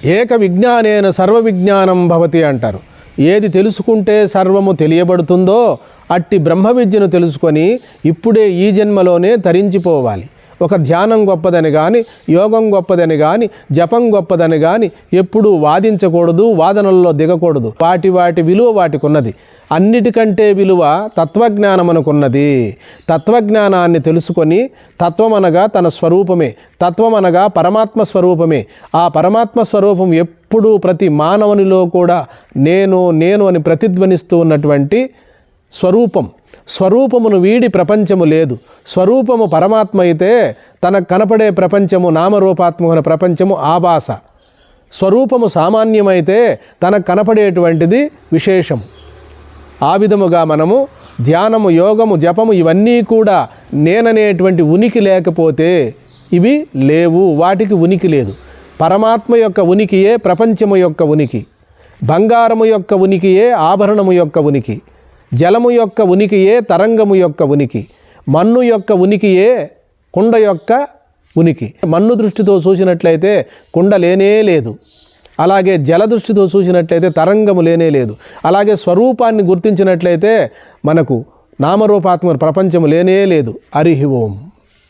ఏక విజ్ఞానేన సర్వ విజ్ఞానం భవతి అంటారు. ఏది తెలుసుకుంటే సర్వము తెలియబడుతుందో అట్టి బ్రహ్మ విద్యను తెలుసుకొని ఇప్పుడే ఈ జన్మలోనే తరించిపోవాలి. ఒక ధ్యానం గొప్పదని కానీ, యోగం గొప్పదని కానీ, జపం గొప్పదని కానీ ఎప్పుడూ వాదించకూడదు, వాదనల్లో దిగకూడదు. వాటి విలువ వాటికి ఉన్నది. అన్నిటికంటే విలువ తత్వజ్ఞానమనుకున్నది. తత్వజ్ఞానాన్ని తెలుసుకొని, తత్వమనగా తన స్వరూపమే, తత్వమనగా పరమాత్మ స్వరూపమే. ఆ పరమాత్మ స్వరూపం ఎప్పుడూ ప్రతి మానవునిలో కూడా నేను నేను అని ప్రతిధ్వనిస్తూ ఉన్నటువంటి స్వరూపం. స్వరూపమును వీడి ప్రపంచము లేదు. స్వరూపము పరమాత్మ అయితే తనకు కనపడే ప్రపంచము నామరూపాత్మకమైన ప్రపంచము ఆభాస. స్వరూపము సామాన్యమైతే తనకు కనపడేటువంటిది విశేషం. ఆ విధముగా మనము ధ్యానము, యోగము, జపము ఇవన్నీ కూడా నేననేటువంటి ఉనికి లేకపోతే ఇవి లేవు, వాటికి ఉనికి లేదు. పరమాత్మ యొక్క ఉనికియే ప్రపంచము యొక్క ఉనికి. బంగారము యొక్క ఉనికియే ఆభరణము యొక్క ఉనికి. జలము యొక్క ఉనికియే తరంగము యొక్క ఉనికి. మన్ను యొక్క ఉనికియే కుండ యొక్క ఉనికి. మన్ను దృష్టితో చూసినట్లయితే కుండ లేనే లేదు. అలాగే జల దృష్టితో చూసినట్లయితే తరంగము లేనే లేదు. అలాగే స్వరూపాన్ని గుర్తించినట్లయితే మనకు నామరూపాత్మక ప్రపంచము లేనే లేదు. హరి ఓం.